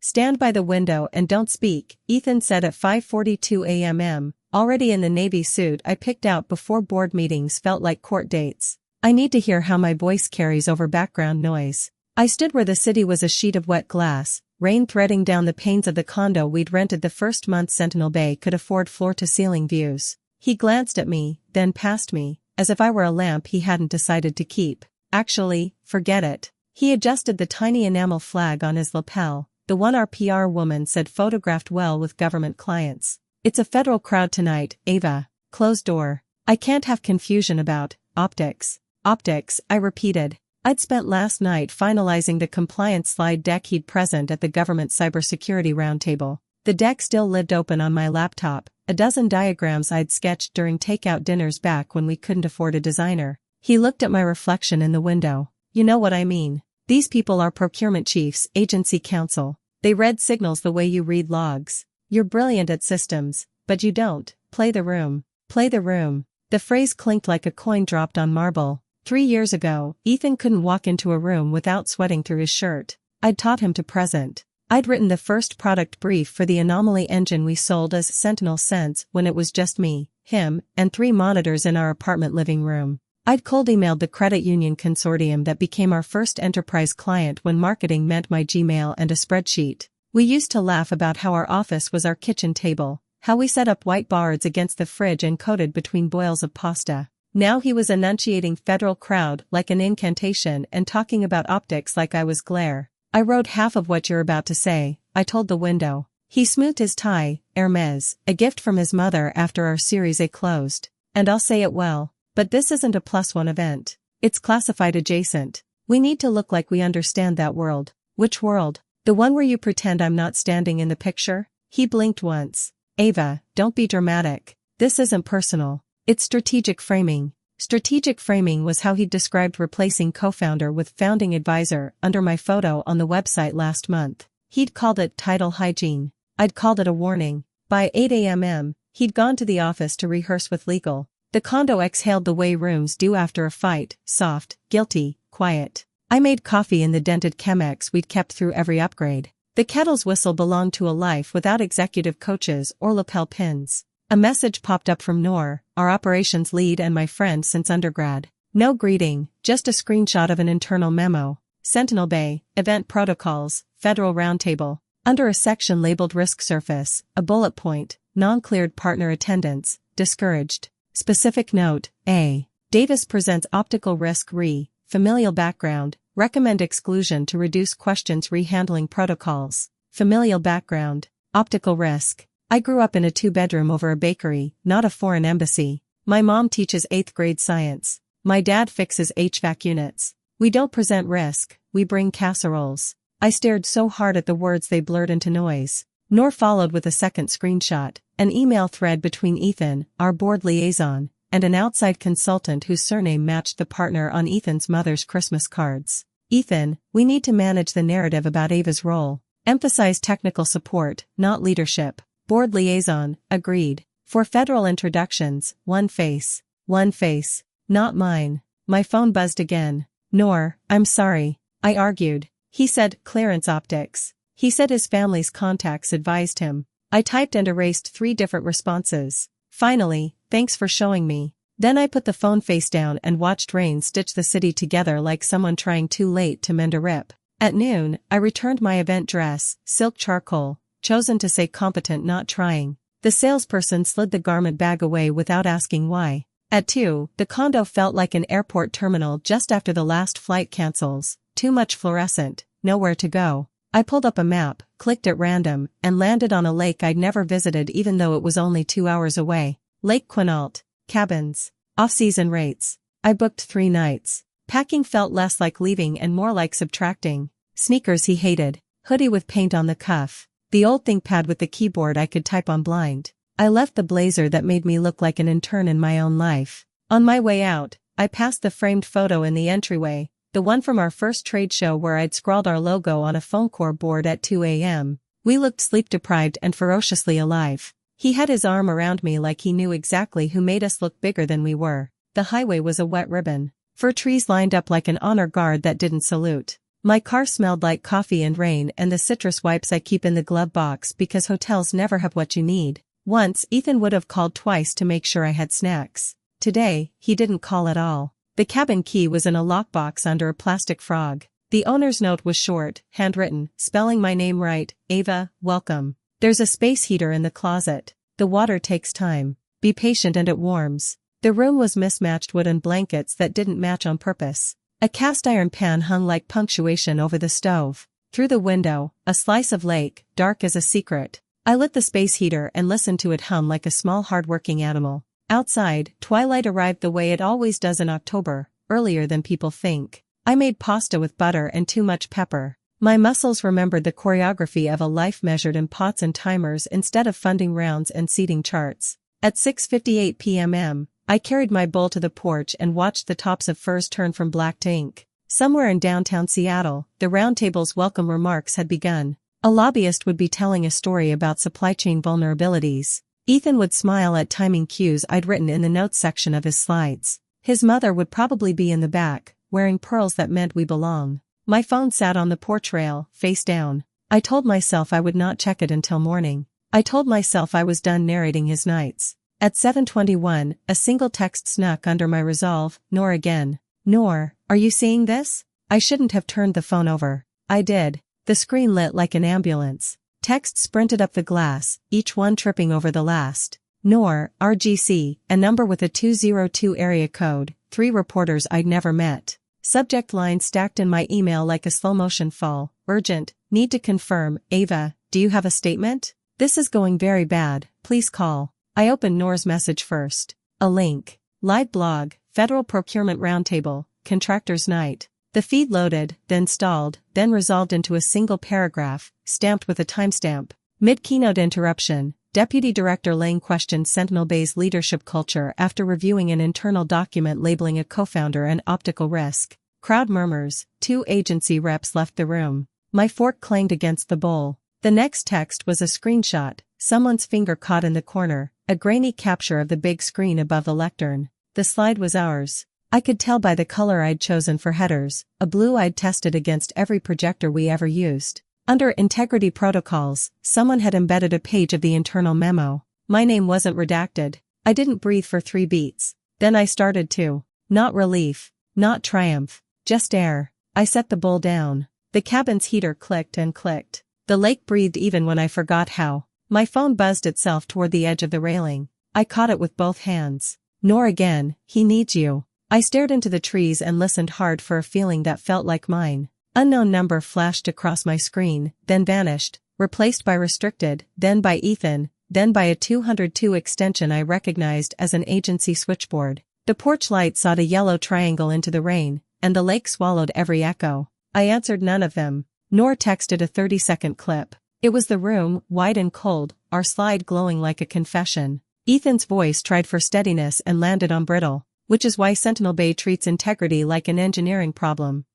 Stand by the window and don't speak, Ethan said at 5:42 a.m. Already in the navy suit I picked out before board meetings felt like court dates. I need to hear how my voice carries over background noise. I stood where the city was a sheet of wet glass, rain threading down the panes of the condo we'd rented the first month. Sentinel Bay could afford floor-to-ceiling views. He glanced at me, then past me, as if I were a lamp he hadn't decided to keep. Actually, forget it. He adjusted the tiny enamel flag on his lapel, the one our PR woman said photographed well with government clients. It's a federal crowd tonight, Ava. Closed door. I can't have confusion about optics. Optics, I repeated. I'd spent last night finalizing the compliance slide deck he'd present at the government cybersecurity roundtable. The deck still lived open on my laptop, a dozen diagrams I'd sketched during takeout dinners back when we couldn't afford a designer. He looked at my reflection in the window. You know what I mean. These people are procurement chiefs, agency counsel. They read signals the way you read logs. You're brilliant at systems, but you don't. Play the room. Play the room. The phrase clinked like a coin dropped on marble. 3 years ago, Ethan couldn't walk into a room without sweating through his shirt. I'd taught him to present. I'd written the first product brief for the anomaly engine we sold as Sentinel Sense when it was just me, him, and 3 monitors in our apartment living room. I'd cold emailed the credit union consortium that became our first enterprise client when marketing meant my Gmail and a spreadsheet. We used to laugh about how our office was our kitchen table, how we set up white boards against the fridge and coded between boils of pasta. Now he was enunciating federal crowd like an incantation and talking about optics like I was glare. I wrote half of what you're about to say, I told the window. He smoothed his tie, Hermes, a gift from his mother after our Series A closed. And I'll say it well, but this isn't a +1 event. It's classified adjacent. We need to look like we understand that world. Which world? The one where you pretend I'm not standing in the picture? He blinked once. Ava, don't be dramatic. This isn't personal. It's strategic framing. Strategic framing was how he described replacing co-founder with founding advisor under my photo on the website last month. He'd called it title hygiene. I'd called it a warning. By 8 a.m, he'd gone to the office to rehearse with legal. The condo exhaled the way rooms do after a fight, soft, guilty, quiet. I made coffee in the dented Chemex we'd kept through every upgrade. The kettle's whistle belonged to a life without executive coaches or lapel pins. A message popped up from Noor, our operations lead and my friend since undergrad. No greeting, just a screenshot of an internal memo. Sentinel Bay, Event Protocols, Federal Roundtable. Under a section labeled Risk Surface, a bullet point, non-cleared partner attendance, discouraged. Specific note, A. Davis presents optical risk re, familial background, recommend exclusion to reduce questions re-handling protocols. Familial background, optical risk. I grew up in a 2-bedroom over a bakery, not a foreign embassy. My mom teaches 8th grade science. My dad fixes HVAC units. We don't present risk, we bring casseroles. I stared so hard at the words they blurred into noise. Noor followed with a second screenshot, an email thread between Ethan, our board liaison, and an outside consultant whose surname matched the partner on Ethan's mother's Christmas cards. Ethan, we need to manage the narrative about Ava's role. Emphasize technical support, not leadership. Board liaison, agreed. For federal introductions, one face. One face. Not mine. My phone buzzed again. Noor, I'm sorry. I argued. He said, clearance optics. He said his family's contacts advised him. I typed and erased 3 different responses. Finally, thanks for showing me. Then I put the phone face down and watched rain stitch the city together like someone trying too late to mend a rip. At noon, I returned my event dress, silk charcoal, chosen to say competent not trying. The salesperson slid the garment bag away without asking why. At 2, the condo felt like an airport terminal just after the last flight cancels. Too much fluorescent, nowhere to go. I pulled up a map, clicked at random, and landed on a lake I'd never visited even though it was only 2 hours away. Lake Quinault. Cabins. Off-season rates. I booked 3 nights. Packing felt less like leaving and more like subtracting. Sneakers he hated. Hoodie with paint on the cuff. The old ThinkPad with the keyboard I could type on blind. I left the blazer that made me look like an intern in my own life. On my way out, I passed the framed photo in the entryway, the one from our first trade show where I'd scrawled our logo on a phone core board at 2 a.m. We looked sleep-deprived and ferociously alive. He had his arm around me like he knew exactly who made us look bigger than we were. The highway was a wet ribbon. Fir trees lined up like an honor guard that didn't salute. My car smelled like coffee and rain and the citrus wipes I keep in the glove box because hotels never have what you need. Once, Ethan would have called twice to make sure I had snacks. Today, he didn't call at all. The cabin key was in a lockbox under a plastic frog. The owner's note was short, handwritten, spelling my name right, Ava, welcome. There's a space heater in the closet. The water takes time. Be patient and it warms. The room was mismatched wooden blankets that didn't match on purpose. A cast iron pan hung like punctuation over the stove. Through the window, a slice of lake, dark as a secret. I lit the space heater and listened to it hum like a small hard-working animal. Outside, twilight arrived the way it always does in October, earlier than people think. I made pasta with butter and too much pepper. My muscles remembered the choreography of a life measured in pots and timers instead of funding rounds and seating charts. At 6:58 p.m. I carried my bowl to the porch and watched the tops of firs turn from black to ink. Somewhere in downtown Seattle, the roundtable's welcome remarks had begun. A lobbyist would be telling a story about supply chain vulnerabilities. Ethan would smile at timing cues I'd written in the notes section of his slides. His mother would probably be in the back, wearing pearls that meant we belong. My phone sat on the porch rail, face down. I told myself I would not check it until morning. I told myself I was done narrating his nights. At 7:21, a single text snuck under my resolve, Nor again. Nor, are you seeing this? I shouldn't have turned the phone over. I did. The screen lit like an ambulance. Text sprinted up the glass, each one tripping over the last. Nor, RGC, a number with a 202 area code, 3 reporters I'd never met. Subject line stacked in my email like a slow-motion fall, urgent, need to confirm, Ava, do you have a statement? This is going very bad, please call. I opened Nor's message first. A link. Live blog, Federal Procurement Roundtable, Contractors Night. The feed loaded, then stalled, then resolved into a single paragraph, stamped with a timestamp. Mid-keynote interruption. Deputy Director Lang questioned Sentinel Bay's leadership culture after reviewing an internal document labeling a co-founder an optical risk. Crowd murmurs. 2 agency reps left the room. My fork clanged against the bowl. The next text was a screenshot, someone's finger caught in the corner, a grainy capture of the big screen above the lectern. The slide was ours. I could tell by the color I'd chosen for headers, a blue I'd tested against every projector we ever used. Under integrity protocols, someone had embedded a page of the internal memo. My name wasn't redacted. I didn't breathe for 3 beats. Then I started to. Not relief. Not triumph. Just air. I set the bowl down. The cabin's heater clicked and clicked. The lake breathed even when I forgot how. My phone buzzed itself toward the edge of the railing. I caught it with both hands. Nor again, he needs you. I stared into the trees and listened hard for a feeling that felt like mine. Unknown number flashed across my screen, then vanished, replaced by restricted, then by Ethan, then by a 202 extension I recognized as an agency switchboard. The porch light sought a yellow triangle into the rain, and the lake swallowed every echo. I answered none of them. Nor texted a 30-second clip. It was the room, wide and cold, our slide glowing like a confession. Ethan's voice tried for steadiness and landed on brittle, which is why Sentinel Bay treats integrity like an engineering problem.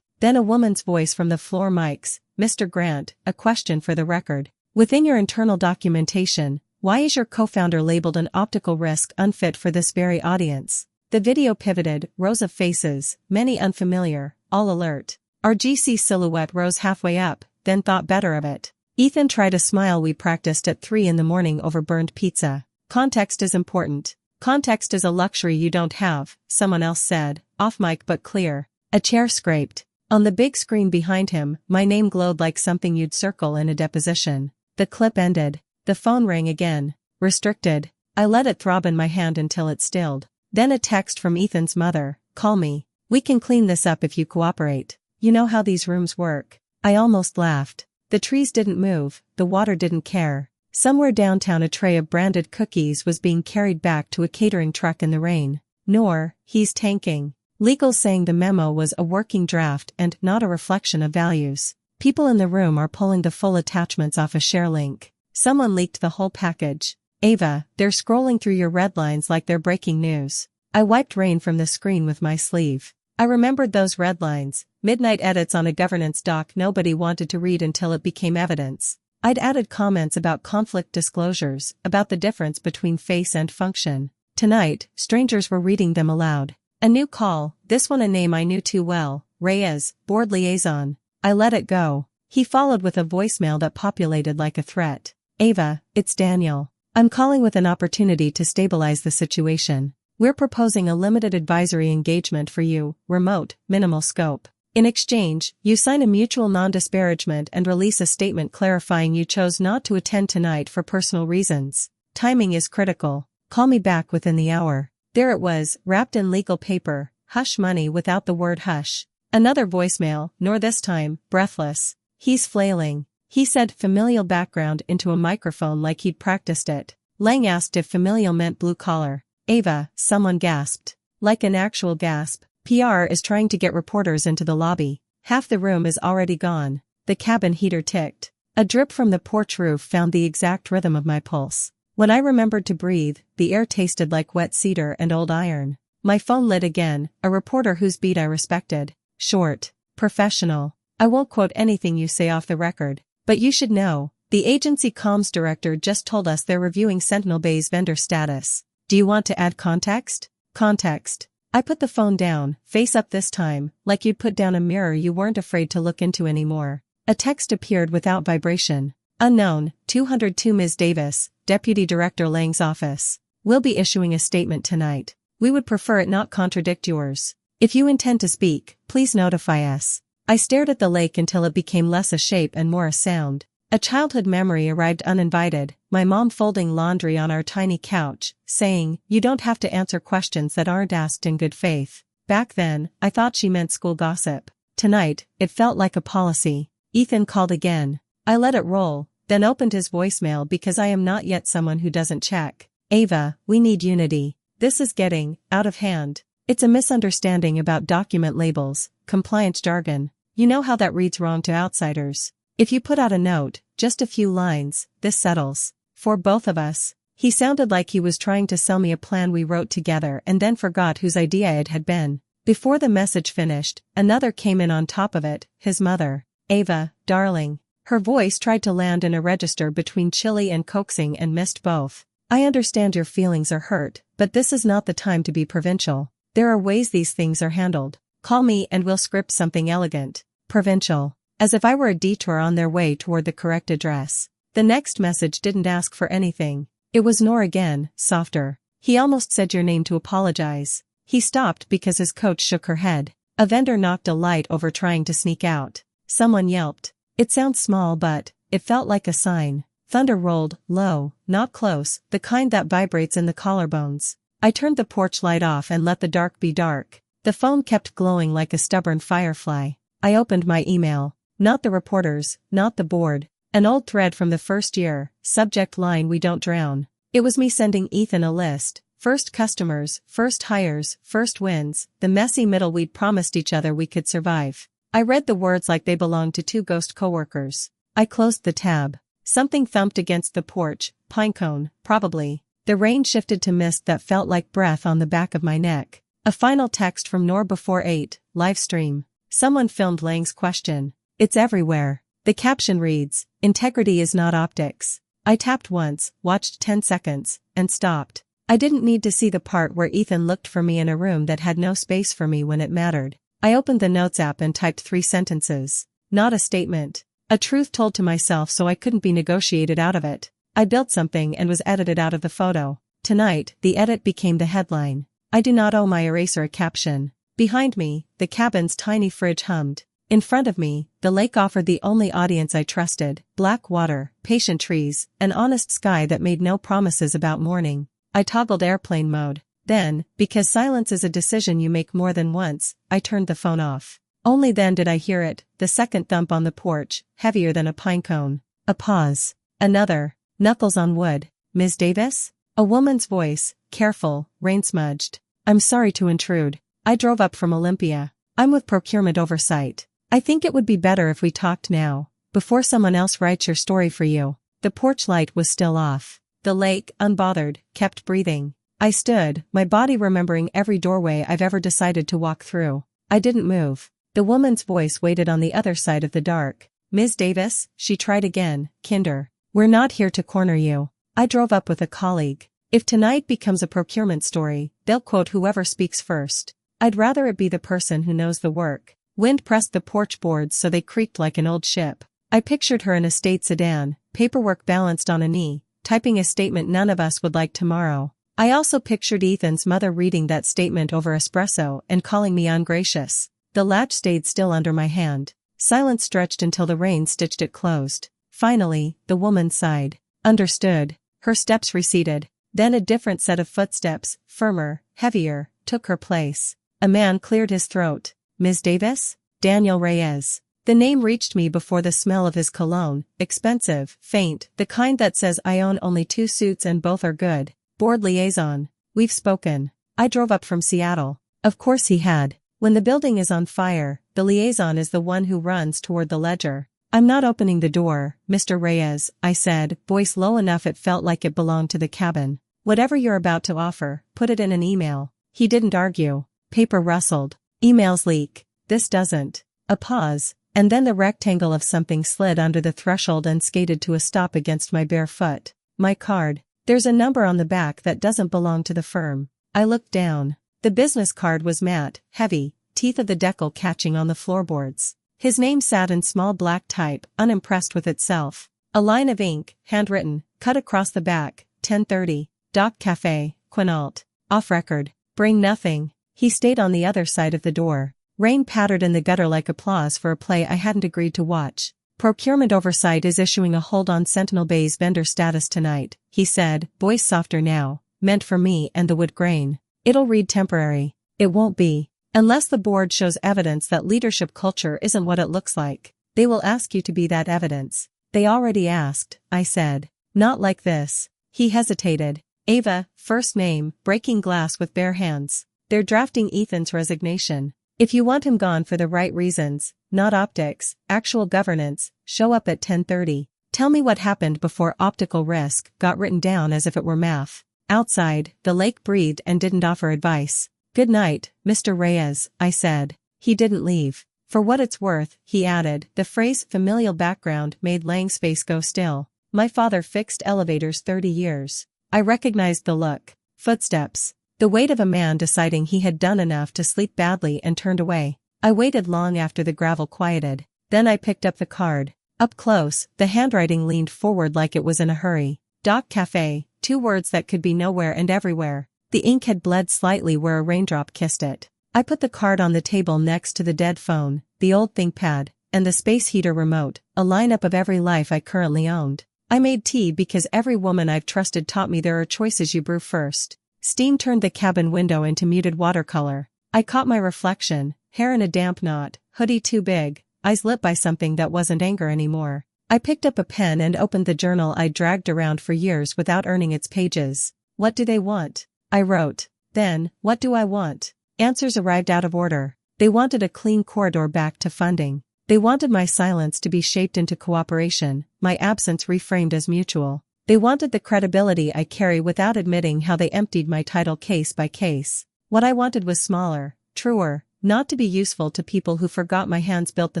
Then a woman's voice from the floor mics, Mr. Grant, a question for the record. Within your internal documentation, why is your co-founder labeled an optical risk unfit for this very audience? The video pivoted, rows of faces, many unfamiliar, all alert. Our GC silhouette rose halfway up, then thought better of it. Ethan tried a smile we practiced at 3 in the morning over burned pizza. Context is important. Context is a luxury you don't have, someone else said, off mic but clear. A chair scraped. On the big screen behind him, my name glowed like something you'd circle in a deposition. The clip ended. The phone rang again. Restricted. I let it throb in my hand until it stilled. Then a text from Ethan's mother. Call me. We can clean this up if you cooperate. You know how these rooms work. I almost laughed. The trees didn't move, the water didn't care. Somewhere downtown a tray of branded cookies was being carried back to a catering truck in the rain. Nor, he's tanking. Legal saying the memo was a working draft and not a reflection of values. People in the room are pulling the full attachments off a share link. Someone leaked the whole package. Ava, they're scrolling through your red lines like they're breaking news. I wiped rain from the screen with my sleeve. I remembered those red lines, midnight edits on a governance doc nobody wanted to read until it became evidence. I'd added comments about conflict disclosures, about the difference between face and function. Tonight, strangers were reading them aloud. A new call, this one a name I knew too well, Reyes, board liaison. I let it go. He followed with a voicemail that populated like a threat. Ava, it's Daniel. I'm calling with an opportunity to stabilize the situation. We're proposing a limited advisory engagement for you, remote, minimal scope. In exchange, you sign a mutual non-disparagement and release a statement clarifying you chose not to attend tonight for personal reasons. Timing is critical. Call me back within the hour. There it was, wrapped in legal paper, hush money without the word hush. Another voicemail, nor this time, breathless. He's flailing. He said familial background into a microphone like he'd practiced it. Lang asked if familial meant blue collar. Ava, someone gasped. Like an actual gasp. PR is trying to get reporters into the lobby. Half the room is already gone. The cabin heater ticked. A drip from the porch roof found the exact rhythm of my pulse. When I remembered to breathe, the air tasted like wet cedar and old iron. My phone lit again, a reporter whose beat I respected. Short. Professional. I won't quote anything you say off the record. But you should know. The agency comms director just told us they're reviewing Sentinel Bay's vendor status. Do you want to add context? Context. I put the phone down, face up this time, like you'd put down a mirror you weren't afraid to look into anymore. A text appeared without vibration. Unknown, 202 Ms. Davis, Deputy Director Lang's office. We'll be issuing a statement tonight. We would prefer it not contradict yours. If you intend to speak, please notify us. I stared at the lake until it became less a shape and more a sound. A childhood memory arrived uninvited, my mom folding laundry on our tiny couch, saying, "You don't have to answer questions that aren't asked in good faith." Back then, I thought she meant school gossip. Tonight, it felt like a policy. Ethan called again. I let it roll, then opened his voicemail because I am not yet someone who doesn't check. Ava, we need unity. This is getting out of hand. It's a misunderstanding about document labels, compliance jargon. You know how that reads wrong to outsiders. If you put out a note, just a few lines, this settles. For both of us. He sounded like he was trying to sell me a plan we wrote together and then forgot whose idea it had been. Before the message finished, another came in on top of it, his mother. Ava, darling. Her voice tried to land in a register between chilly and coaxing and missed both. I understand your feelings are hurt, but this is not the time to be provincial. There are ways these things are handled. Call me and we'll script something elegant. Provincial. As if I were a detour on their way toward the correct address. The next message didn't ask for anything. It was Nor again, softer. He almost said your name to apologize. He stopped because his coach shook her head. A vendor knocked a light over trying to sneak out. Someone yelped. It sounds small but, it felt like a sign. Thunder rolled, low, not close, the kind that vibrates in the collarbones. I turned the porch light off and let the dark be dark. The phone kept glowing like a stubborn firefly. I opened my email. Not the reporters, not the board. An old thread from the first year, subject line we don't drown. It was me sending Ethan a list. First customers, first hires, first wins, the messy middle we'd promised each other we could survive. I read the words like they belonged to two ghost coworkers. I closed the tab. Something thumped against the porch, pinecone, probably. The rain shifted to mist that felt like breath on the back of my neck. A final text from Nor before 8, live stream. Someone filmed Lang's question. It's everywhere. The caption reads, "Integrity is not optics." I tapped once, watched 10 seconds, and stopped. I didn't need to see the part where Ethan looked for me in a room that had no space for me when it mattered. I opened the Notes app and typed 3 sentences. Not a statement. A truth told to myself so I couldn't be negotiated out of it. I built something and was edited out of the photo. Tonight, the edit became the headline. I do not owe my eraser a caption. Behind me, the cabin's tiny fridge hummed. In front of me, the lake offered the only audience I trusted, black water, patient trees, an honest sky that made no promises about morning. I toggled airplane mode. Then, because silence is a decision you make more than once, I turned the phone off. Only then did I hear it, the second thump on the porch, heavier than a pinecone. A pause. Another. Knuckles on wood. Ms. Davis? A woman's voice, careful, rain-smudged. I'm sorry to intrude. I drove up from Olympia. I'm with procurement oversight. I think it would be better if we talked now, before someone else writes your story for you. The porch light was still off. The lake, unbothered, kept breathing. I stood, my body remembering every doorway I've ever decided to walk through. I didn't move. The woman's voice waited on the other side of the dark. Ms. Davis, she tried again, kinder. We're not here to corner you. I drove up with a colleague. If tonight becomes a procurement story, they'll quote whoever speaks first. I'd rather it be the person who knows the work. Wind pressed the porch boards so they creaked like an old ship. I pictured her in a state sedan, paperwork balanced on a knee, typing a statement none of us would like tomorrow. I also pictured Ethan's mother reading that statement over espresso and calling me ungracious. The latch stayed still under my hand. Silence stretched until the rain stitched it closed. Finally, the woman sighed. Understood. Her steps receded. Then a different set of footsteps, firmer, heavier, took her place. A man cleared his throat. Ms. Davis? Daniel Reyes. The name reached me before the smell of his cologne, expensive, faint, the kind that says I own only 2 suits and both are good. Board liaison. We've spoken. I drove up from Seattle. Of course he had. When the building is on fire, the liaison is the one who runs toward the ledger. I'm not opening the door, Mr. Reyes, I said, voice low enough it felt like it belonged to the cabin. Whatever you're about to offer, put it in an email. He didn't argue. Paper rustled. Emails leak. This doesn't. A pause, and then the rectangle of something slid under the threshold and skated to a stop against my bare foot. My card. There's a number on the back that doesn't belong to the firm. I looked down. The business card was matte, heavy, teeth of the decal catching on the floorboards. His name sat in small black type, unimpressed with itself. A line of ink, handwritten, cut across the back, 10:30, Dock Cafe, Quinault. Off record. Bring nothing. He stayed on the other side of the door. Rain pattered in the gutter like applause for a play I hadn't agreed to watch. Procurement Oversight is issuing a hold on Sentinel Bay's vendor status tonight, he said, voice softer now, meant for me and the wood grain. It'll read temporary. It won't be. Unless the board shows evidence that leadership culture isn't what it looks like. They will ask you to be that evidence. They already asked, I said. Not like this. He hesitated. Ava, first name, breaking glass with bare hands. They're drafting Ethan's resignation. If you want him gone for the right reasons, not optics, actual governance, show up at 10:30. Tell me what happened before optical risk got written down as if it were math. Outside, the lake breathed and didn't offer advice. Good night, Mr. Reyes, I said. He didn't leave. For what it's worth, he added, the phrase familial background made Lang's face go still. My father fixed elevators 30 years. I recognized the look. Footsteps. The weight of a man deciding he had done enough to sleep badly and turned away. I waited long after the gravel quieted. Then I picked up the card. Up close, the handwriting leaned forward like it was in a hurry. Dock Cafe, 2 words that could be nowhere and everywhere. The ink had bled slightly where a raindrop kissed it. I put the card on the table next to the dead phone, the old ThinkPad, and the space heater remote, a lineup of every life I currently owned. I made tea because every woman I've trusted taught me there are choices you brew first. Steam turned the cabin window into muted watercolor. I caught my reflection, hair in a damp knot, hoodie too big, eyes lit by something that wasn't anger anymore. I picked up a pen and opened the journal I'd dragged around for years without earning its pages. What do they want? I wrote. Then, what do I want? Answers arrived out of order. They wanted a clean corridor back to funding. They wanted my silence to be shaped into cooperation, my absence reframed as mutual. They wanted the credibility I carry without admitting how they emptied my title case by case. What I wanted was smaller, truer, not to be useful to people who forgot my hands built the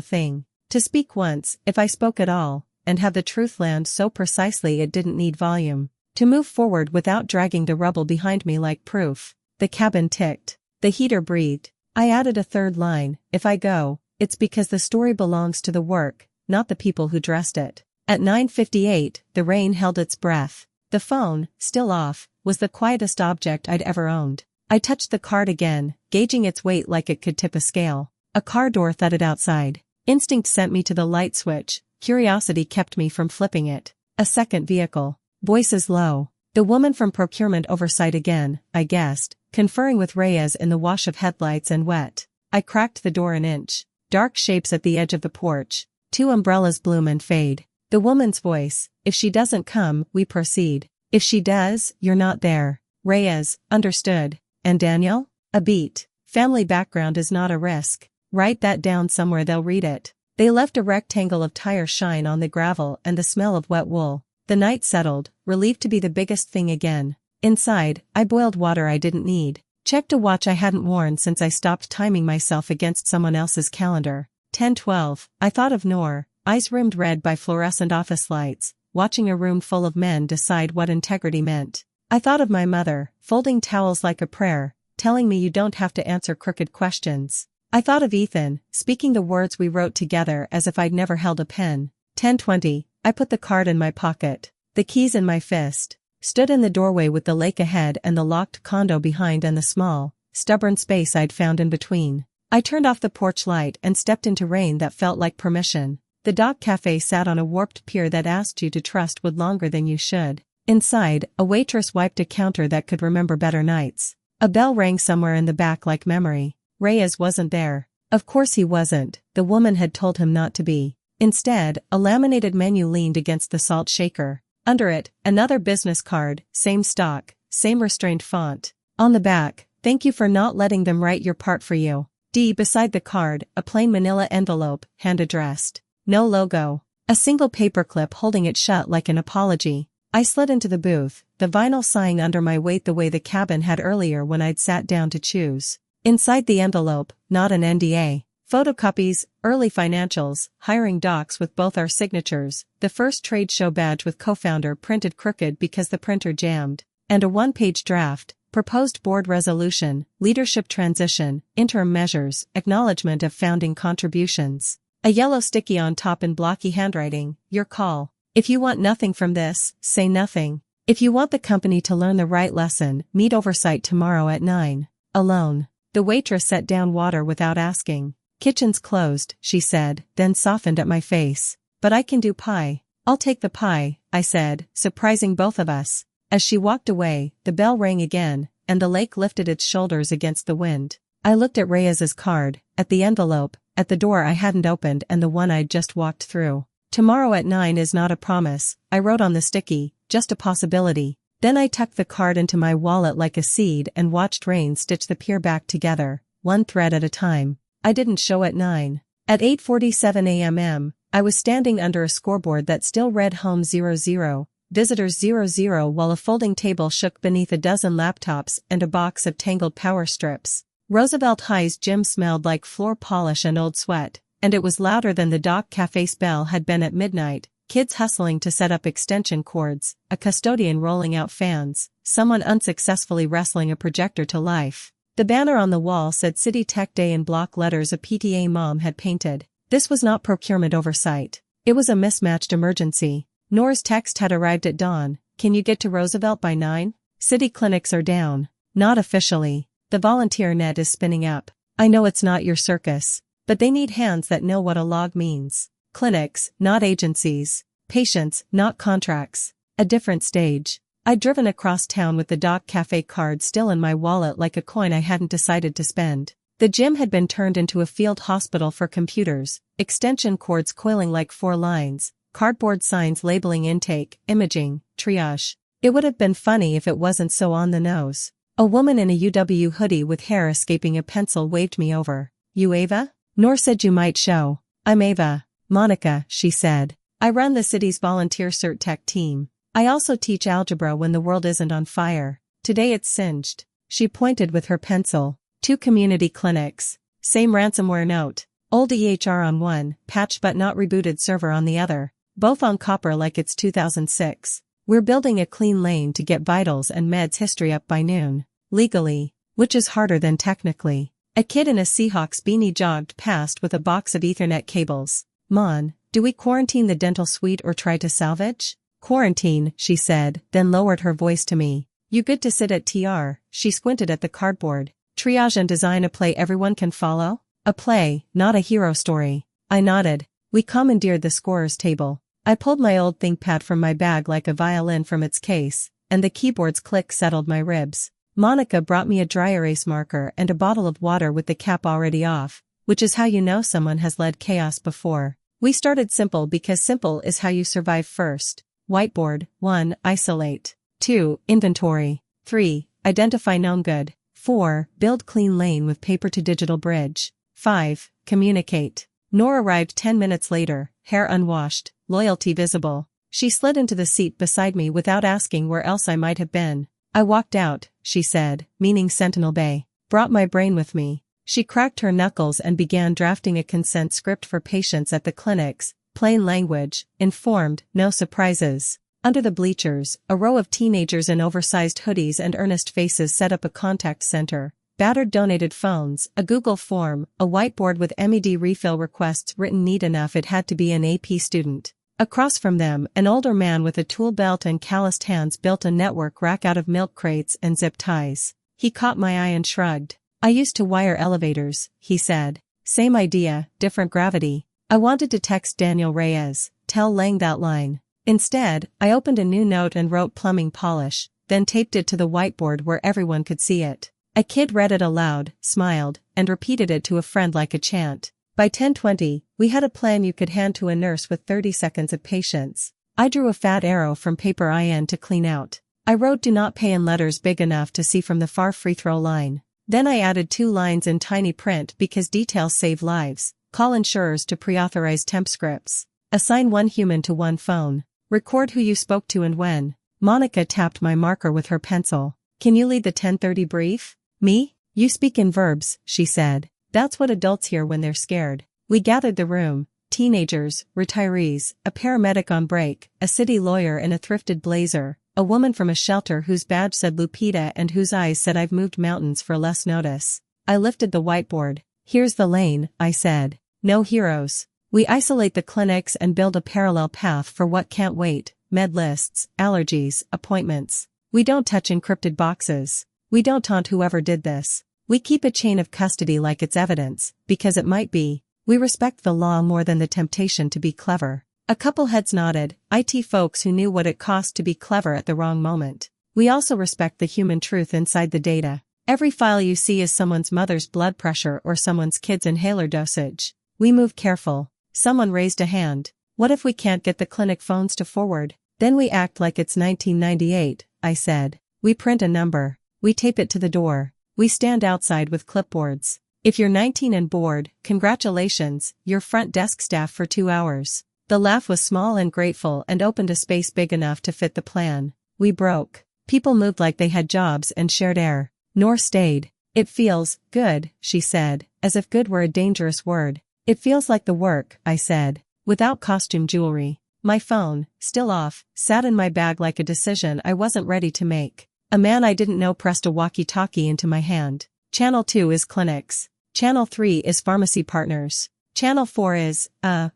thing. To speak once, if I spoke at all, and have the truth land so precisely it didn't need volume. To move forward without dragging the rubble behind me like proof. The cabin ticked. The heater breathed. I added a third line, if I go, it's because the story belongs to the work, not the people who dressed it. At 9:58, the rain held its breath. The phone, still off, was the quietest object I'd ever owned. I touched the card again, gauging its weight like it could tip a scale. A car door thudded outside. Instinct sent me to the light switch, curiosity kept me from flipping it. A second vehicle. Voices low. The woman from Procurement Oversight again, I guessed, conferring with Reyes in the wash of headlights and wet. I cracked the door an inch. Dark shapes at the edge of the porch. 2 umbrellas bloom and fade. The woman's voice, if she doesn't come, we proceed. If she does, you're not there. Reyes, understood. And Daniel? A beat. Family background is not a risk. Write that down somewhere they'll read it. They left a rectangle of tire shine on the gravel and the smell of wet wool. The night settled, relieved to be the biggest thing again. Inside, I boiled water I didn't need. Checked a watch I hadn't worn since I stopped timing myself against someone else's calendar. 10:12. I thought of Noor, eyes rimmed red by fluorescent office lights, watching a room full of men decide what integrity meant. I thought of my mother, folding towels like a prayer, telling me you don't have to answer crooked questions. I thought of Ethan, speaking the words we wrote together as if I'd never held a pen. 10:20, I put the card in my pocket, the keys in my fist, stood in the doorway with the lake ahead and the locked condo behind and the small, stubborn space I'd found in between. I turned off the porch light and stepped into rain that felt like permission. The dock cafe sat on a warped pier that asked you to trust would longer than you should. Inside, a waitress wiped a counter that could remember better nights. A bell rang somewhere in the back like memory. Reyes wasn't there. Of course he wasn't, the woman had told him not to be. Instead, a laminated menu leaned against the salt shaker. Under it, another business card, same stock, same restrained font. On the back, thank you for not letting them write your part for you. Beside the card, a plain manila envelope, hand-addressed. No logo. A single paperclip holding it shut like an apology. I slid into the booth, the vinyl sighing under my weight the way the cabin had earlier when I'd sat down to choose. Inside the envelope, not an NDA. Photocopies, early financials, hiring docs with both our signatures, the first trade show badge with co-founder printed crooked because the printer jammed, and a one-page draft, proposed board resolution, leadership transition, interim measures, acknowledgement of founding contributions. A yellow sticky on top in blocky handwriting, your call. If you want nothing from this, say nothing. If you want the company to learn the right lesson, meet oversight tomorrow at 9. Alone. The waitress set down water without asking. Kitchen's closed, she said, then softened at my face. But I can do pie. I'll take the pie, I said, surprising both of us. As she walked away, the bell rang again, and the lake lifted its shoulders against the wind. I looked at Reyes's card, at the envelope, at the door I hadn't opened and the one I'd just walked through. Tomorrow at 9 is not a promise, I wrote on the sticky, just a possibility. Then I tucked the card into my wallet like a seed and watched rain stitch the pier back together, one thread at a time. I didn't show at 9. At 8:47 a.m. I was standing under a scoreboard that still read Home 00, Visitors 00 while a folding table shook beneath a dozen laptops and a box of tangled power strips. Roosevelt High's gym smelled like floor polish and old sweat, and it was louder than the dock cafe's bell had been at midnight, kids hustling to set up extension cords, a custodian rolling out fans, someone unsuccessfully wrestling a projector to life. The banner on the wall said City Tech Day in block letters a PTA mom had painted. This was not procurement oversight. It was a mismatched emergency. Nora's text had arrived at dawn. Can you get to Roosevelt by 9? City clinics are down. Not officially. The volunteer net is spinning up. I know it's not your circus. But they need hands that know what a log means. Clinics, not agencies. Patients, not contracts. A different stage. I'd driven across town with the dock cafe card still in my wallet like a coin I hadn't decided to spend. The gym had been turned into a field hospital for computers, extension cords coiling like 4 lines, cardboard signs labeling intake, imaging, triage. It would have been funny if it wasn't so on the nose. A woman in a UW hoodie with hair escaping a pencil waved me over. You Ava? Nor said you might show. I'm Ava. Monica, she said. I run the city's volunteer cert tech team. I also teach algebra when the world isn't on fire. Today it's singed. She pointed with her pencil. 2 community clinics. Same ransomware note. Old EHR on one, patched but not rebooted server on the other. Both on copper like it's 2006. We're building a clean lane to get vitals and meds history up by noon. Legally. Which is harder than technically. A kid in a Seahawks beanie jogged past with a box of Ethernet cables. Mon, do we quarantine the dental suite or try to salvage? Quarantine, she said, then lowered her voice to me. You good to sit at TR? She squinted at the cardboard. Triage and design a play everyone can follow? A play, not a hero story. I nodded. We commandeered the scorer's table. I pulled my old ThinkPad from my bag like a violin from its case, and the keyboard's click settled my ribs. Monica brought me a dry erase marker and a bottle of water with the cap already off, which is how you know someone has led chaos before. We started simple because simple is how you survive first. Whiteboard. 1. Isolate. 2. Inventory. 3. Identify known good. 4. Build clean lane with paper to digital bridge. 5. Communicate. Nora arrived 10 minutes later, hair unwashed, loyalty visible. She slid into the seat beside me without asking where else I might have been. I walked out, she said, meaning Sentinel Bay. Brought my brain with me. She cracked her knuckles and began drafting a consent script for patients at the clinics. Plain language, informed, no surprises. Under the bleachers, a row of teenagers in oversized hoodies and earnest faces set up a contact center. battered donated phones, a Google form, a whiteboard with MED refill requests written neat enough it had to be an AP student. Across from them, an older man with a tool belt and calloused hands built a network rack out of milk crates and zip ties. He caught my eye and shrugged. I used to wire elevators, he said. Same idea, different gravity. I wanted to text Daniel Reyes, tell Lang that line. Instead, I opened a new note and wrote plumbing polish, then taped it to the whiteboard where everyone could see it. A kid read it aloud, smiled, and repeated it to a friend like a chant. By 10:20, we had a plan you could hand to a nurse with 30 seconds of patience. I drew a fat arrow from paper IN to clean out. I wrote do not pay in letters big enough to see from the far free throw line. Then I added 2 lines in tiny print because details save lives. Call insurers to pre-authorize temp scripts. Assign 1 human to 1 phone. Record who you spoke to and when. Monica tapped my marker with her pencil. Can you lead the 10:30 brief? Me? You speak in verbs, she said. That's what adults hear when they're scared. We gathered the room. Teenagers, retirees, a paramedic on break, a city lawyer in a thrifted blazer, a woman from a shelter whose badge said Lupita and whose eyes said I've moved mountains for less notice. I lifted the whiteboard. Here's the lane, I said. No heroes. We isolate the clinics and build a parallel path for what can't wait, med lists, allergies, appointments. We don't touch encrypted boxes. We don't taunt whoever did this. We keep a chain of custody like it's evidence, because it might be. We respect the law more than the temptation to be clever. A couple heads nodded, IT folks who knew what it cost to be clever at the wrong moment. We also respect the human truth inside the data. Every file you see is someone's mother's blood pressure or someone's kid's inhaler dosage. We move careful. Someone raised a hand. What if we can't get the clinic phones to forward? Then we act like it's 1998, I said. We print a number. We tape it to the door. We stand outside with clipboards. If you're 19 and bored, congratulations, you're front desk staff for 2 hours. The laugh was small and grateful and opened a space big enough to fit the plan. We broke. People moved like they had jobs and shared air. Nor stayed. It feels good, she said, as if good were a dangerous word. It feels like the work, I said, without costume jewelry. My phone, still off, sat in my bag like a decision I wasn't ready to make. A man I didn't know pressed a walkie-talkie into my hand. Channel 2 is clinics. Channel 3 is pharmacy partners. Channel 4 is,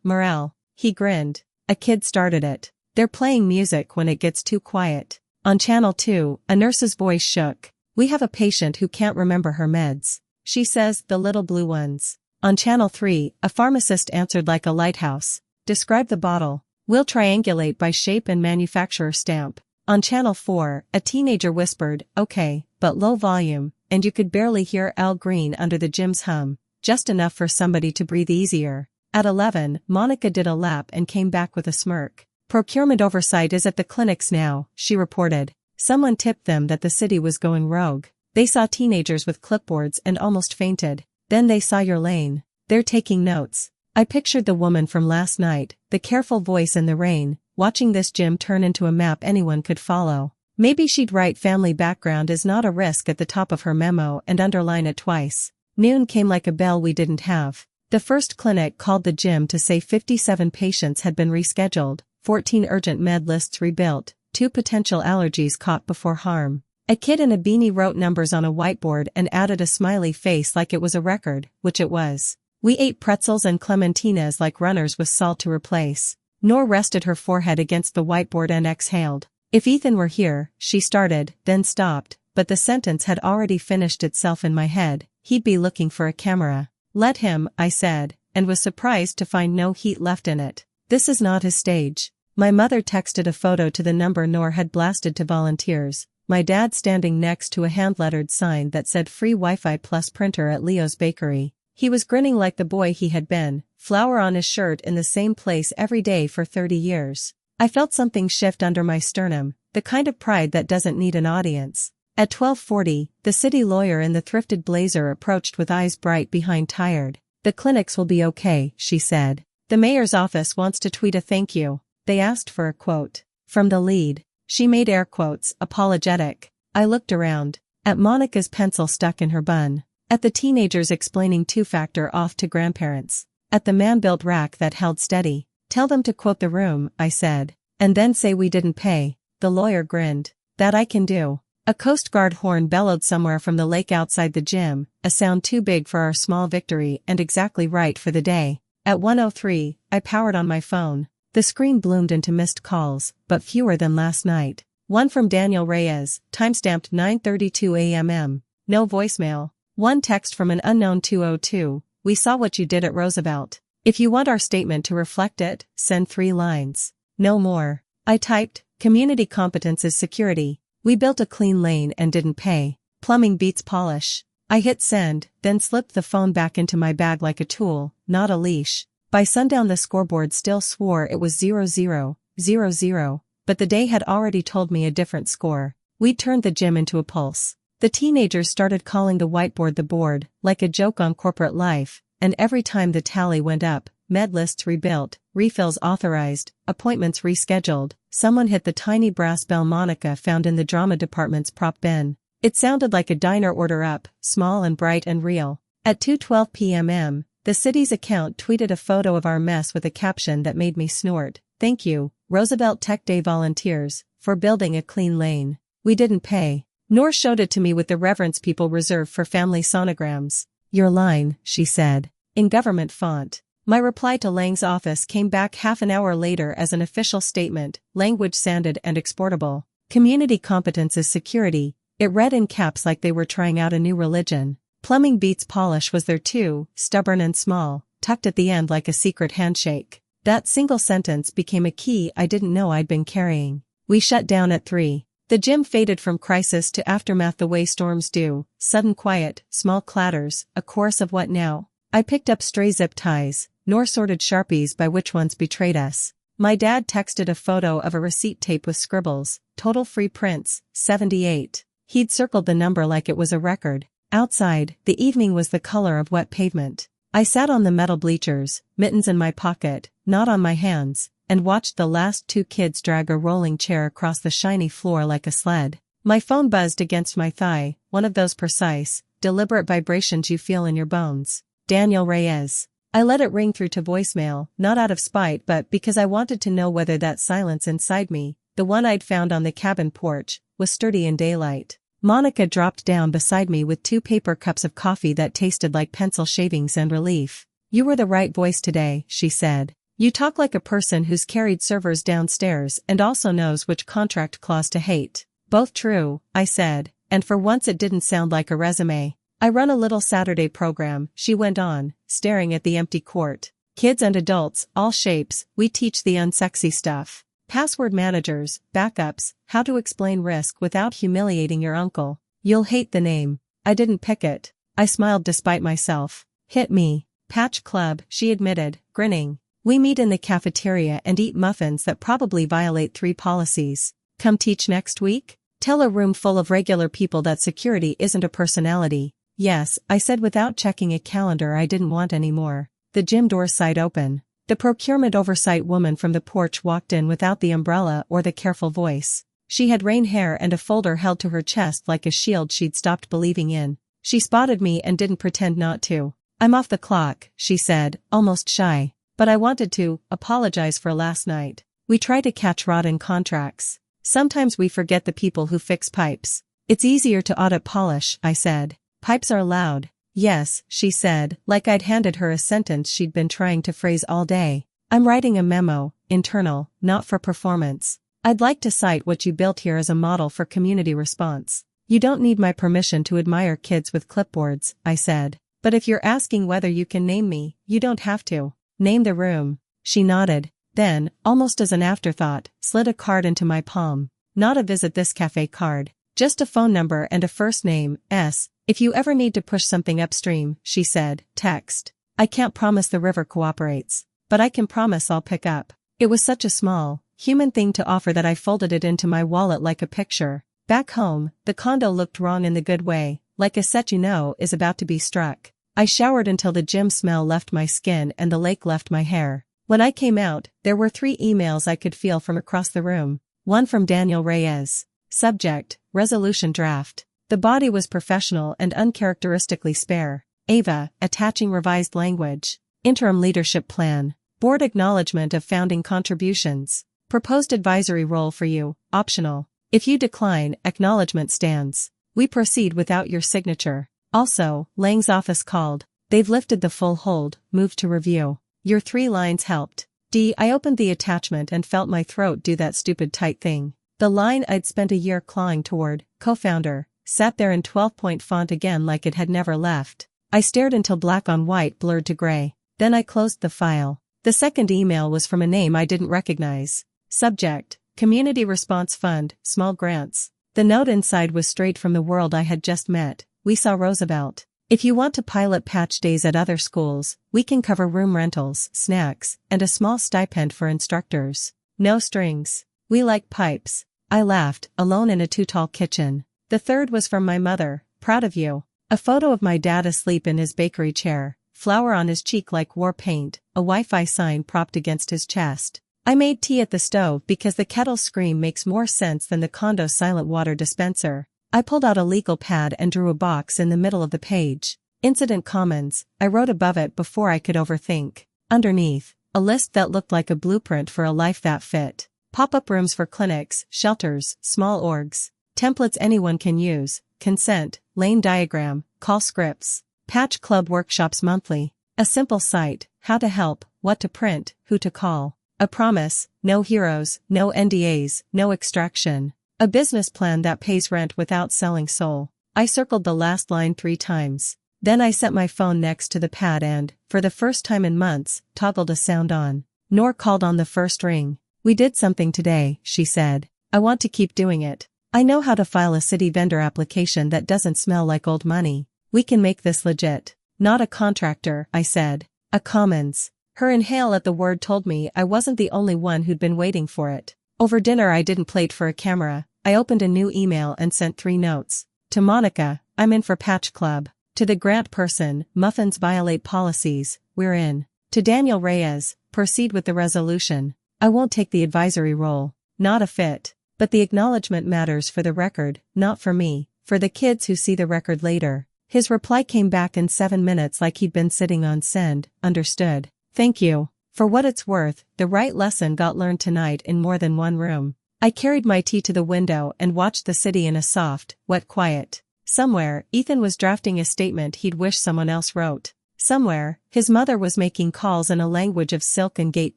morale. He grinned. A kid started it. They're playing music when it gets too quiet. On Channel 2, a nurse's voice shook. We have a patient who can't remember her meds. She says, the little blue ones. On Channel 3, a pharmacist answered like a lighthouse. Describe the bottle. We'll triangulate by shape and manufacturer stamp. On Channel 4, a teenager whispered, okay, but low volume, and you could barely hear Al Green under the gym's hum, just enough for somebody to breathe easier. At 11, Monica did a lap and came back with a smirk. Procurement oversight is at the clinics now, she reported. Someone tipped them that the city was going rogue. They saw teenagers with clipboards and almost fainted. Then they saw your lane. They're taking notes. I pictured the woman from last night, the careful voice in the rain, watching this gym turn into a map anyone could follow. Maybe she'd write family background is not a risk at the top of her memo and underline it twice. Noon came like a bell we didn't have. The first clinic called the gym to say 57 patients had been rescheduled, 14 urgent med lists rebuilt, 2 potential allergies caught before harm. A kid in a beanie wrote numbers on a whiteboard and added a smiley face like it was a record, which it was. We ate pretzels and clementinas like runners with salt to replace. Nor rested her forehead against the whiteboard and exhaled. If Ethan were here, she started, then stopped, but the sentence had already finished itself in my head. He'd be looking for a camera. Let him, I said, and was surprised to find no heat left in it. This is not his stage. My mother texted a photo to the number Nor had blasted to volunteers. My dad standing next to a hand-lettered sign that said free Wi-Fi plus printer at Leo's Bakery. He was grinning like the boy he had been, flour on his shirt in the same place every day for 30 years. I felt something shift under my sternum, the kind of pride that doesn't need an audience. At 12:40, the city lawyer in the thrifted blazer approached with eyes bright behind tired. The clinics will be okay, she said. The mayor's office wants to tweet a thank you. They asked for a quote. From the lead. She made air quotes, apologetic. I looked around. At Monica's pencil stuck in her bun. At the teenagers explaining two-factor auth to grandparents. At the man-built rack that held steady. Tell them to quote the room, I said. And then say we didn't pay. The lawyer grinned. That I can do. A Coast Guard horn bellowed somewhere from the lake outside the gym, a sound too big for our small victory and exactly right for the day. At 1:03, I powered on my phone. The screen bloomed into missed calls, but fewer than last night. One from Daniel Reyes, timestamped 9:32 a.m. No voicemail. One text from an unknown 202, we saw what you did at Roosevelt. If you want our statement to reflect it, send 3 lines. No more. I typed, community competence is security. We built a clean lane and didn't pay. Plumbing beats polish. I hit send, then slipped the phone back into my bag like a tool, not a leash. By sundown the scoreboard still swore it was 0-0, 0-0, but the day had already told me a different score. We'd turned the gym into a pulse. The teenagers started calling the whiteboard the board, like a joke on corporate life, and every time the tally went up, med lists rebuilt, refills authorized, appointments rescheduled, someone hit the tiny brass bell Monica found in the drama department's prop bin. It sounded like a diner order up, small and bright and real. At 2:12 p.m, the city's account tweeted a photo of our mess with a caption that made me snort. Thank you, Roosevelt Tech Day volunteers, for building a clean lane. We didn't pay. Nor showed it to me with the reverence people reserve for family sonograms. Your line, she said. In government font. My reply to Lang's office came back half an hour later as an official statement, language sanded and exportable. Community competence is security. It read in caps like they were trying out a new religion. Plumbing beats polish was there too, stubborn and small, tucked at the end like a secret handshake. That single sentence became a key I didn't know I'd been carrying. We shut down at 3. The gym faded from crisis to aftermath the way storms do, sudden quiet, small clatters, a chorus of what now? I picked up stray zip ties, nor sorted Sharpies by which ones betrayed us. My dad texted a photo of a receipt tape with scribbles, total free prints, 78. He'd circled the number like it was a record. Outside, the evening was the color of wet pavement. I sat on the metal bleachers, mittens in my pocket, not on my hands, and watched the last 2 kids drag a rolling chair across the shiny floor like a sled. My phone buzzed against my thigh, one of those precise, deliberate vibrations you feel in your bones. Daniel Reyes. I let it ring through to voicemail, not out of spite but because I wanted to know whether that silence inside me, the one I'd found on the cabin porch, was sturdy in daylight. Monica dropped down beside me with 2 paper cups of coffee that tasted like pencil shavings and relief. You were the right voice today, she said. You talk like a person who's carried servers downstairs and also knows which contract clause to hate. Both true, I said, and for once it didn't sound like a resume. I run a little Saturday program, she went on, staring at the empty court. Kids and adults, all shapes, we teach the unsexy stuff. Password managers, backups, how to explain risk without humiliating your uncle. You'll hate the name. I didn't pick it. I smiled despite myself. Hit me. Patch Club, she admitted, grinning. We meet in the cafeteria and eat muffins that probably violate 3 policies. Come teach next week? Tell a room full of regular people that security isn't a personality. Yes, I said without checking a calendar I didn't want any more. The gym door side open. The procurement oversight woman from the porch walked in without the umbrella or the careful voice. She had rain hair and a folder held to her chest like a shield she'd stopped believing in. She spotted me and didn't pretend not to. I'm off the clock, she said, almost shy. But I wanted to apologize for last night. We try to catch rotten contracts. Sometimes we forget the people who fix pipes. It's easier to audit polish, I said. Pipes are loud. Yes, she said, like I'd handed her a sentence she'd been trying to phrase all day. I'm writing a memo, internal, not for performance. I'd like to cite what you built here as a model for community response. You don't need my permission to admire kids with clipboards, I said. But if you're asking whether you can name me, you don't have to. Name the room. She nodded. Then, almost as an afterthought, slid a card into my palm. Not a visit this cafe card. Just a phone number and a first name, S. If you ever need to push something upstream, she said, text. I can't promise the river cooperates, but I can promise I'll pick up. It was such a small, human thing to offer that I folded it into my wallet like a picture. Back home, the condo looked wrong in the good way, like a set you know is about to be struck. I showered until the gym smell left my skin and the lake left my hair. When I came out, there were 3 emails I could feel from across the room. One from Daniel Reyes. Subject, resolution draft. The body was professional and uncharacteristically spare. Ava, attaching revised language. Interim leadership plan. Board acknowledgement of founding contributions. Proposed advisory role for you, optional. If you decline, acknowledgement stands. We proceed without your signature. Also, Lang's office called. They've lifted the full hold, moved to review. Your 3 lines helped. I opened the attachment and felt my throat do that stupid tight thing. The line I'd spent a year clawing toward, co-founder, sat there in 12-point font again like it had never left. I stared until black on white blurred to gray. Then I closed the file. The second email was from a name I didn't recognize. Subject: Community Response Fund, Small Grants. The note inside was straight from the world I had just met. We saw Roosevelt. If you want to pilot patch days at other schools, we can cover room rentals, snacks, and a small stipend for instructors. No strings. We like pipes. I laughed, alone in a too-tall kitchen. The third was from my mother. Proud of you. A photo of my dad asleep in his bakery chair, flour on his cheek like war paint, a Wi-Fi sign propped against his chest. I made tea at the stove because the kettle's scream makes more sense than the condo's silent water dispenser. I pulled out a legal pad and drew a box in the middle of the page. Incident Commons, I wrote above it before I could overthink. Underneath, a list that looked like a blueprint for a life that fit. Pop-up rooms for clinics, shelters, small orgs. Templates anyone can use. Consent, lane diagram, call scripts. Patch Club workshops monthly. A simple site, how to help, what to print, who to call. A promise, no heroes, no NDAs, no extraction. A business plan that pays rent without selling soul. I circled the last line 3 times. Then I set my phone next to the pad and, for the first time in months, toggled a sound on. Nor called on the first ring. We did something today, she said. I want to keep doing it. I know how to file a city vendor application that doesn't smell like old money. We can make this legit. Not a contractor, I said. A commons. Her inhale at the word told me I wasn't the only one who'd been waiting for it. Over dinner I didn't plate for a camera. I opened a new email and sent 3 notes. To Monica, I'm in for Patch Club. To the grant person, muffins violate policies, we're in. To Daniel Reyes, proceed with the resolution. I won't take the advisory role. Not a fit. But the acknowledgement matters for the record, not for me, for the kids who see the record later. His reply came back in 7 minutes like he'd been sitting on send. Understood. Thank you. For what it's worth, the right lesson got learned tonight in more than one room. I carried my tea to the window and watched the city in a soft, wet quiet. Somewhere, Ethan was drafting a statement he'd wish someone else wrote. Somewhere, his mother was making calls in a language of silk and gate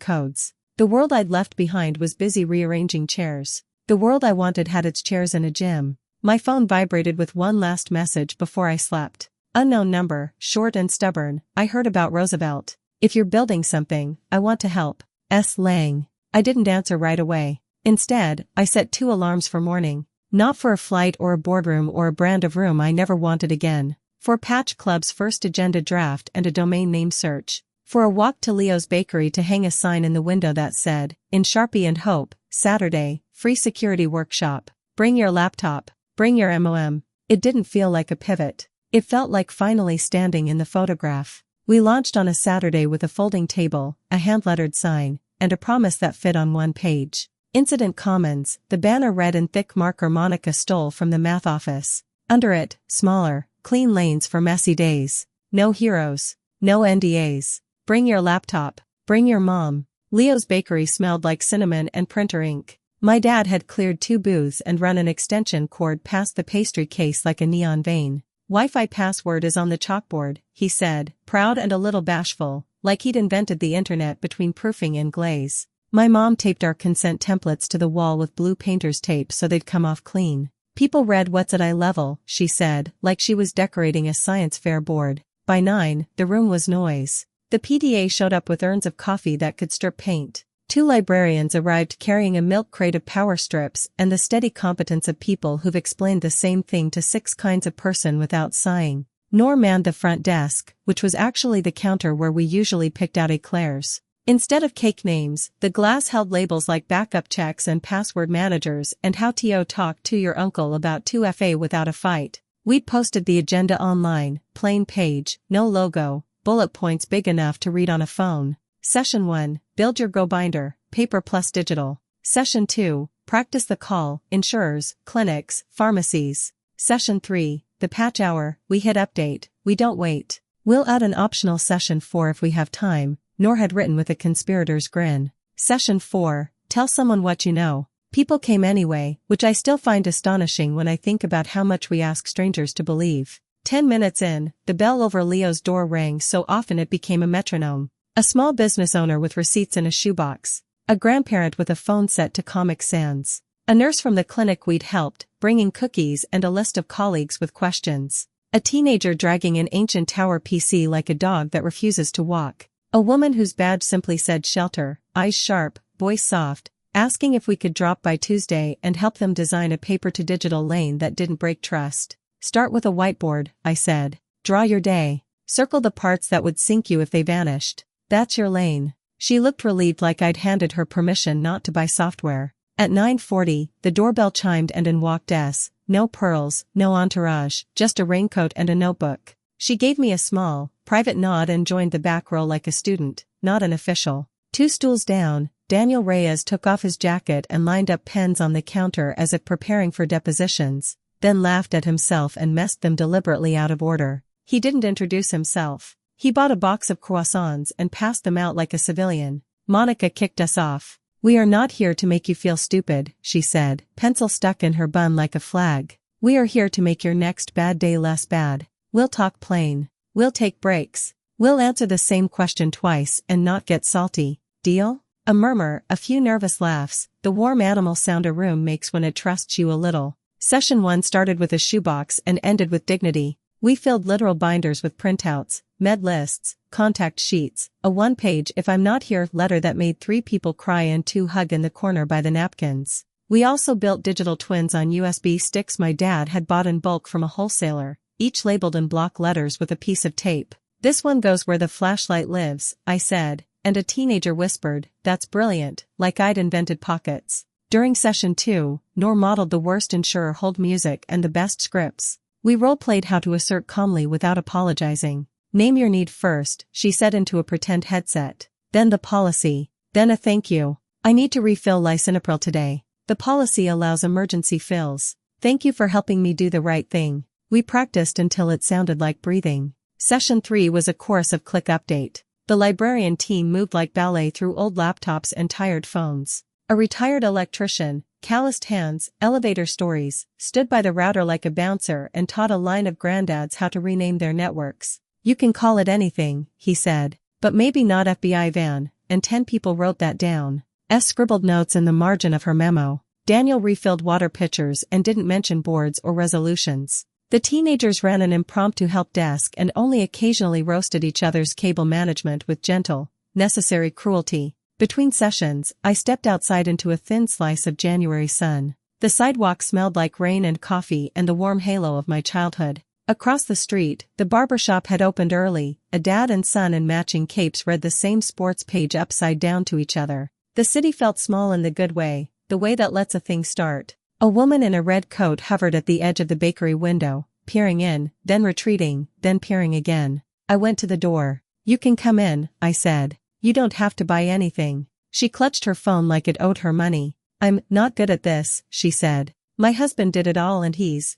codes. The world I'd left behind was busy rearranging chairs. The world I wanted had its chairs in a gym. My phone vibrated with one last message before I slept. Unknown number, short and stubborn. I heard about Roosevelt. If you're building something, I want to help. S. Lang. I didn't answer right away. Instead, I set 2 alarms for morning. Not for a flight or a boardroom or a brand of room I never wanted again. For Patch Club's first agenda draft and a domain name search. For a walk to Leo's Bakery to hang a sign in the window that said, in Sharpie and Hope, Saturday, free security workshop. Bring your laptop. Bring your MOM. It didn't feel like a pivot. It felt like finally standing in the photograph. We launched on a Saturday with a folding table, a hand-lettered sign, and a promise that fit on one page. Incident Commons, the banner read in thick marker Monica stole from the math office. Under it, smaller, clean lanes for messy days. No heroes. No NDAs. Bring your laptop. Bring your mom. Leo's Bakery smelled like cinnamon and printer ink. My dad had cleared 2 booths and run an extension cord past the pastry case like a neon vein. Wi-Fi password is on the chalkboard, he said, proud and a little bashful, like he'd invented the internet between proofing and glaze. My mom taped our consent templates to the wall with blue painter's tape so they'd come off clean. People read what's at eye level, she said, like she was decorating a science fair board. By 9, the room was noise. The PDA showed up with urns of coffee that could strip paint. 2 librarians arrived carrying a milk crate of power strips and the steady competence of people who've explained the same thing to 6 kinds of person without sighing. Nor manned the front desk, which was actually the counter where we usually picked out eclairs. Instead of cake names, the glass held labels like backup checks and password managers and how to talk to your uncle about 2FA without a fight. We'd posted the agenda online, plain page, no logo, bullet points big enough to read on a phone. Session 1, build your Go binder, paper plus digital. Session 2, practice the call, insurers, clinics, pharmacies. Session 3, the patch hour, we hit update, we don't wait. We'll add an optional session 4 if we have time, Nor had written with a conspirator's grin. Session 4, tell someone what you know. People came anyway, which I still find astonishing when I think about how much we ask strangers to believe. 10 minutes in, the bell over Leo's door rang so often it became a metronome. A small business owner with receipts in a shoebox. A grandparent with a phone set to Comic Sans. A nurse from the clinic we'd helped, bringing cookies and a list of colleagues with questions. A teenager dragging an ancient tower PC like a dog that refuses to walk. A woman whose badge simply said shelter, eyes sharp, voice soft, asking if we could drop by Tuesday and help them design a paper-to-digital lane that didn't break trust. Start with a whiteboard, I said. Draw your day. Circle the parts that would sink you if they vanished. That's your lane. She looked relieved, like I'd handed her permission not to buy software. At 9:40, the doorbell chimed and in walked S. No pearls, no entourage, just a raincoat and a notebook. She gave me a small, private nod and joined the back row like a student, not an official. 2 stools down, Daniel Reyes took off his jacket and lined up pens on the counter as if preparing for depositions, then laughed at himself and messed them deliberately out of order. He didn't introduce himself. He bought a box of croissants and passed them out like a civilian. Monica kicked us off. We are not here to make you feel stupid, she said, pencil stuck in her bun like a flag. We are here to make your next bad day less bad. We'll talk plain. We'll take breaks. We'll answer the same question twice and not get salty. Deal? A murmur, a few nervous laughs, the warm animal sound a room makes when it trusts you a little. Session 1 started with a shoebox and ended with dignity. We filled literal binders with printouts, med lists, contact sheets, a 1-page if I'm not here letter that made 3 people cry and 2 hug in the corner by the napkins. We also built digital twins on USB sticks my dad had bought in bulk from a wholesaler, each labeled in block letters with a piece of tape. This one goes where the flashlight lives, I said, and a teenager whispered, that's brilliant, like I'd invented pockets. During session 2, Noor modeled the worst insurer hold music and the best scripts. We role-played how to assert calmly without apologizing. Name your need first, she said into a pretend headset. Then the policy. Then a thank you. I need to refill lisinopril today. The policy allows emergency fills. Thank you for helping me do the right thing. We practiced until it sounded like breathing. Session 3 was a chorus of click update. The librarian team moved like ballet through old laptops and tired phones. A retired electrician, calloused hands, elevator stories, stood by the router like a bouncer and taught a line of granddads how to rename their networks. You can call it anything, he said, but maybe not FBI van, and 10 people wrote that down. S scribbled notes in the margin of her memo. Daniel refilled water pitchers and didn't mention boards or resolutions. The teenagers ran an impromptu help desk and only occasionally roasted each other's cable management with gentle, necessary cruelty. Between sessions, I stepped outside into a thin slice of January sun. The sidewalk smelled like rain and coffee and the warm halo of my childhood. Across the street, the barbershop had opened early. A dad and son in matching capes read the same sports page upside down to each other. The city felt small in the good way, the way that lets a thing start. A woman in a red coat hovered at the edge of the bakery window, peering in, then retreating, then peering again. I went to the door. You can come in, I said. You don't have to buy anything. She clutched her phone like it owed her money. I'm not good at this, she said. My husband did it all and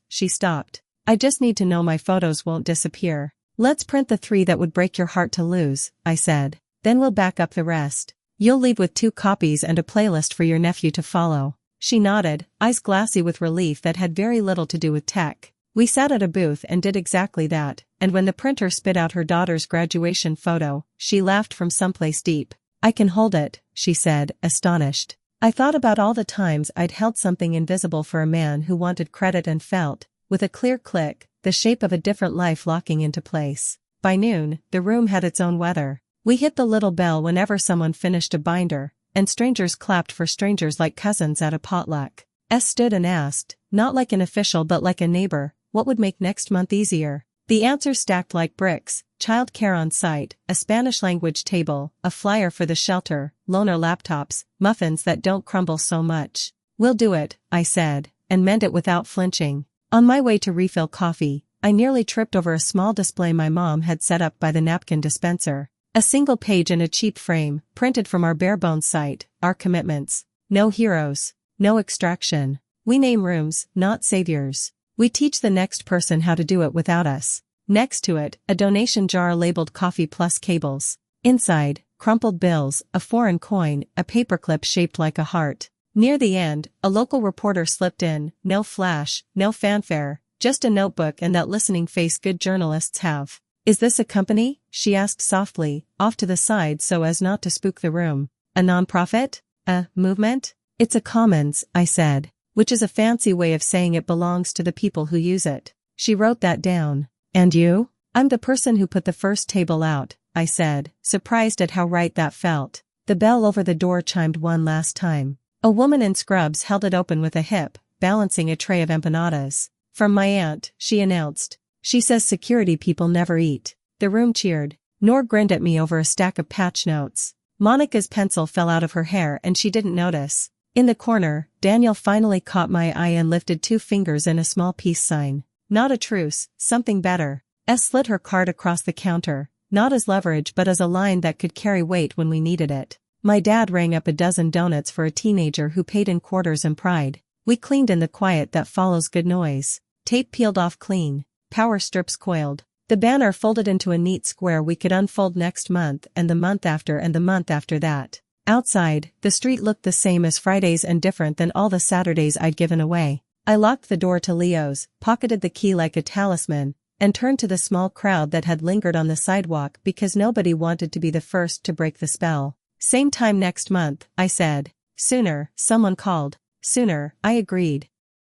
she stopped. I just need to know my photos won't disappear. Let's print the 3 that would break your heart to lose, I said. Then we'll back up the rest. You'll leave with 2 copies and a playlist for your nephew to follow. She nodded, eyes glassy with relief that had very little to do with tech. We sat at a booth and did exactly that, and when the printer spit out her daughter's graduation photo, she laughed from someplace deep. I can hold it, she said, astonished. I thought about all the times I'd held something invisible for a man who wanted credit and felt, with a clear click, the shape of a different life locking into place. By noon, the room had its own weather. We hit the little bell whenever someone finished a binder, and strangers clapped for strangers like cousins at a potluck. S stood and asked, not like an official but like a neighbor, what would make next month easier? The answers stacked like bricks: child care on site, a Spanish language table, a flyer for the shelter, loaner laptops, muffins that don't crumble so much. We'll do it, I said, and meant it without flinching. On my way to refill coffee, I nearly tripped over a small display my mom had set up by the napkin dispenser. A single page in a cheap frame, printed from our bare-bones site, our commitments. No heroes. No extraction. We name rooms, not saviors. We teach the next person how to do it without us. Next to it, a donation jar labeled coffee plus cables. Inside, crumpled bills, a foreign coin, a paperclip shaped like a heart. Near the end, a local reporter slipped in, no flash, no fanfare, just a notebook and that listening face good journalists have. "Is this a company?" she asked softly, off to the side so as not to spook the room. "A nonprofit? A movement?" "It's a commons," I said, which is a fancy way of saying it belongs to the people who use it. She wrote that down. "And you?" "I'm the person who put the first table out," I said, surprised at how right that felt. The bell over the door chimed one last time. A woman in scrubs held it open with a hip, balancing a tray of empanadas. "From my aunt," she announced. "She says security people never eat." The room cheered. Nor grinned at me over a stack of patch notes. Monica's pencil fell out of her hair and she didn't notice. In the corner, Daniel finally caught my eye and lifted 2 fingers in a small peace sign. Not a truce, something better. Slid her card across the counter, not as leverage but as a line that could carry weight when we needed it. My dad rang up a dozen donuts for a teenager who paid in quarters and pride. We cleaned in the quiet that follows good noise. Tape peeled off clean. Power strips coiled. The banner folded into a neat square we could unfold next month and the month after and the month after that. Outside, the street looked the same as Fridays and different than all the Saturdays I'd given away. I locked the door to Leo's, pocketed the key like a talisman, and turned to the small crowd that had lingered on the sidewalk because nobody wanted to be the first to break the spell. "Same time next month," I said. "Sooner," someone called. "Sooner," I agreed.